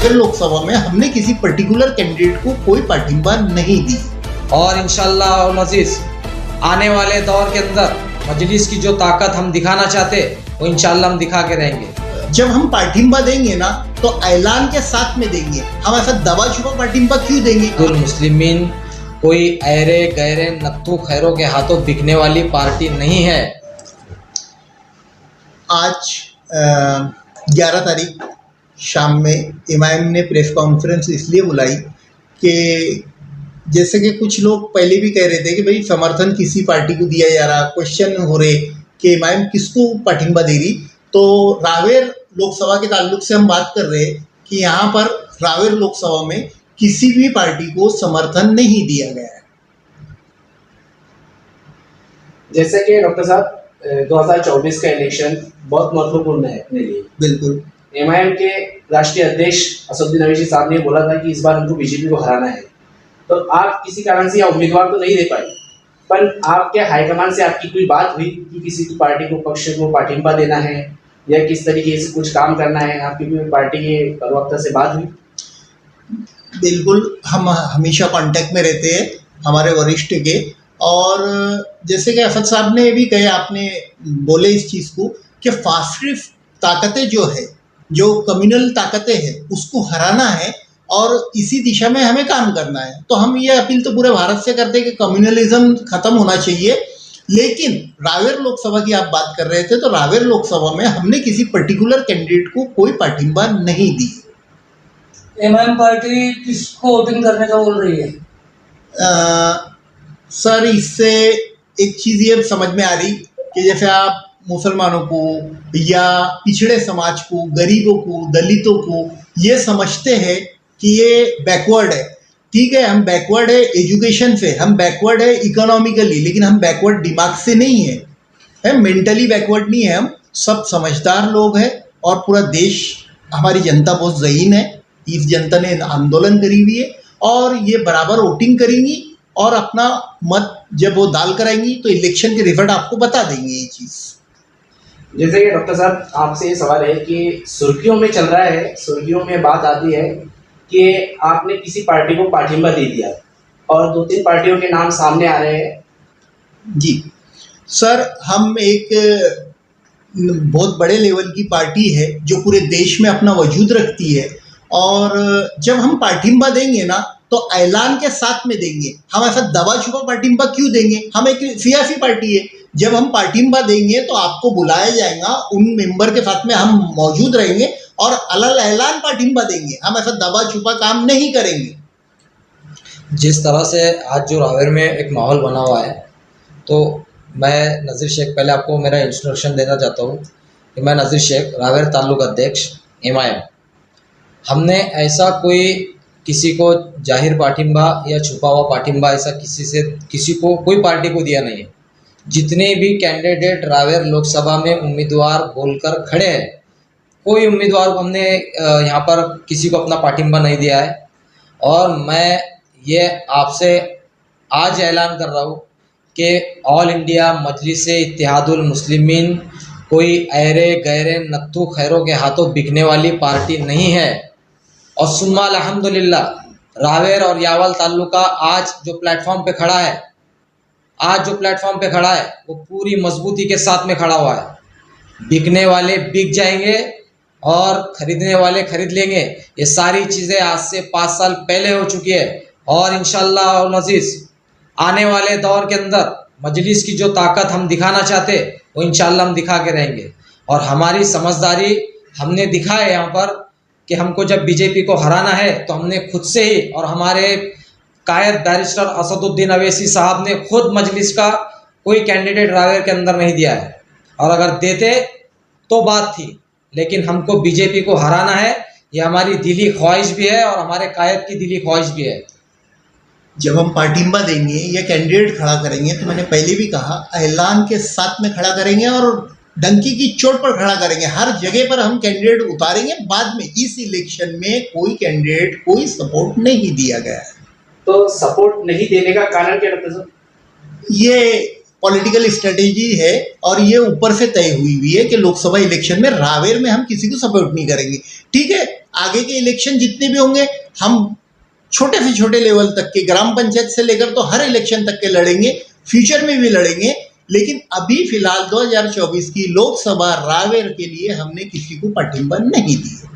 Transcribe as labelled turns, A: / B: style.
A: रावेर लोकसभा में हमने किसी पर्टिकुलर कैंडिडेट को कोई पाठिंबा नहीं दी
B: और इंशाल्लाह और अज़ीज़ आने वाले दौर के अंदर मजलिस की जो ताकत हम दिखाना चाहते वो इंशाल्लाह हम दिखा के रहेंगे।
A: जब हम पाठिंबा देंगे ना तो ऐलान के साथ में देंगे, हम ऐसा दबा छुपा पाठिंबा क्यों देंगे।
B: कुल मुस्लिमीन कोई ऐरे गैरे नत्थु खैरों के हाथों बिकने वाली पार्टी नहीं है।
A: आज 11 तारीख शाम में इमाम ने प्रेस कॉन्फ्रेंस इसलिए बुलाई कि जैसे कि कुछ लोग पहले भी कह रहे थे कि भाई समर्थन किसी पार्टी को दिया जा रहा, क्वेश्चन हो रहे कि इमाम किसको पाठिंबा दे रही। तो रावेर लोकसभा के ताल्लुक से हम बात कर रहे हैं कि यहाँ पर रावेर लोकसभा में किसी भी पार्टी को समर्थन नहीं दिया गया है।
C: जैसे कि डॉक्टर साहब 2024 का इलेक्शन बहुत महत्वपूर्ण है अपने लिए।
A: बिल्कुल।
C: एमआईएम के राष्ट्रीय अध्यक्ष असदुद्दीन अवैसी साहब ने बोला था कि इस बार हमको बीजेपी को हराना है, तो आप किसी कारण से या उम्मीदवार तो नहीं दे पाए, पर आपके हाईकमान से आपकी कोई बात हुई कि किसी की पार्टी को पक्ष को पाठिंबा देना है या किस तरीके से कुछ काम करना है, आपकी कोई पार्टी के प्रवक्ता से बात हुई?
A: बिल्कुल, हम हमेशा कांटेक्ट में रहते हैं हमारे वरिष्ठ के, और जैसे कि असद साहब ने भी कहे, आपने बोले इस चीज़ को कि फासिस्ट ताकतें जो है, जो कम्युनल ताकतें हैं, उसको हराना है और इसी दिशा में हमें काम करना है। तो हम ये अपील तो पूरे भारत से करते हैं कि कम्युनलिज्म खत्म होना चाहिए। लेकिन रावेर लोकसभा की आप बात कर रहे थे, तो रावेर लोकसभा में हमने किसी पर्टिकुलर कैंडिडेट को कोई पाठिंबा नहीं दी।
D: एमआईएम पार्टी किसको वोटिंग करने का बोल रही है?
A: सर, इससे एक चीज़ ये समझ में आ रही कि जैसे आप मुसलमानों को या पिछड़े समाज को, गरीबों को, दलितों को ये समझते हैं कि ये बैकवर्ड है। ठीक है, हम बैकवर्ड है एजुकेशन से, हम बैकवर्ड है इकोनॉमिकली, लेकिन हम बैकवर्ड दिमाग से नहीं है, मेंटली बैकवर्ड नहीं है। हम सब समझदार लोग हैं और पूरा देश, हमारी जनता बहुत ज़हीन है। इस जनता ने आंदोलन करी हुई है और ये बराबर वोटिंग करेंगी और अपना मत जब वो डाल कर आएंगी तो इलेक्शन के रिजल्ट आपको बता देंगे ये चीज़।
C: जैसे कि डॉक्टर साहब आपसे ये सवाल है कि सुर्खियों में चल रहा है, सुर्खियों में बात आती है कि आपने किसी पार्टी को पाठिंबा दे दिया और 2-3 पार्टियों के नाम सामने आ रहे हैं।
A: जी सर, हम एक बहुत बड़े लेवल की पार्टी है जो पूरे देश में अपना वजूद रखती है, और जब हम पाठिंबा देंगे ना तो ऐलान के साथ में देंगे, हम ऐसा दबा छुपा पाठिंबा क्यों देंगे। हम एक सियासी पार्टी है, जब हम पाठिंबा देंगे तो आपको बुलाया जाएगा, उन मेंबर के साथ में हम मौजूद रहेंगे और अलग ऐलान पाठिंबा देंगे। हम ऐसा दबा छुपा काम नहीं करेंगे।
B: जिस तरह से आज जो रावेर में एक माहौल बना हुआ है, तो मैं नज़ीर शेख, पहले आपको मेरा इंट्रोडक्शन देना चाहता हूँ कि मैं नज़ीर शेख, रावेर ताल्लुक अध्यक्ष एमआईएम। हमने ऐसा कोई किसी को जाहिर पाठिंबा या छुपा हुआ पाठिंबा ऐसा किसी को कोई पार्टी को दिया नहीं है। जितने भी कैंडिडेट रावेर लोकसभा में उम्मीदवार बोलकर खड़े हैं, कोई उम्मीदवार को हमने यहाँ पर किसी को अपना पाठिंबा नहीं दिया है। और मैं ये आपसे आज ऐलान कर रहा हूँ कि ऑल इंडिया मजलिस इत्तेहादुल मुस्लिमीन कोई ऐरे गैरे नत्थु खैरों के हाथों बिकने वाली पार्टी नहीं है। और सुम्मा अल्हम्दुलिल्लाह, रावेर और यावल ताल्लुका आज जो प्लेटफॉर्म पे खड़ा है, वो पूरी मजबूती के साथ में खड़ा हुआ है। बिकने वाले बिक जाएंगे और खरीदने वाले खरीद लेंगे। ये सारी चीज़ें आज से 5 साल पहले हो चुकी है और इंशाल्लाह और अज़ीज़ आने वाले दौर के अंदर मजलिस की जो ताकत हम दिखाना चाहते वो इंशाल्लाह हम दिखा के रहेंगे। और हमारी समझदारी हमने दिखा है यहाँ पर कि हमको जब बीजेपी को हराना है तो हमने खुद से ही, और हमारे कायद बैरिस्टर असदुद्दीन अवैसी साहब ने खुद मजलिस का कोई कैंडिडेट रावेर के अंदर नहीं दिया है, और अगर देते तो बात थी, लेकिन हमको बीजेपी को हराना है, ये हमारी दिली ख्वाहिश भी है और हमारे कायद की दिली ख्वाहिश भी है।
A: जब हम पाठिंबा देंगे या कैंडिडेट खड़ा करेंगे तो मैंने पहले भी कहा, ऐलान के साथ में खड़ा करेंगे और डंकी की चोट पर खड़ा करेंगे। हर जगह पर हम कैंडिडेट उतारेंगे। बाद में इस इलेक्शन में कोई कैंडिडेट, कोई सपोर्ट नहीं दिया गया है।
C: तो सपोर्ट नहीं देने का कारण क्या डॉक्टर साहब?
A: ये पॉलिटिकल स्ट्रेटेजी है और ये ऊपर से तय हुई है कि लोकसभा इलेक्शन में रावेर में हम किसी को सपोर्ट नहीं करेंगे। ठीक है, आगे के इलेक्शन जितने भी होंगे हम छोटे से छोटे लेवल तक के, ग्राम पंचायत से लेकर तो हर इलेक्शन तक के लड़ेंगे, फ्यूचर में भी लड़ेंगे। लेकिन अभी फिलहाल 2024 की लोकसभा रावेर के लिए हमने किसी को पाठिंबा नहीं दी है।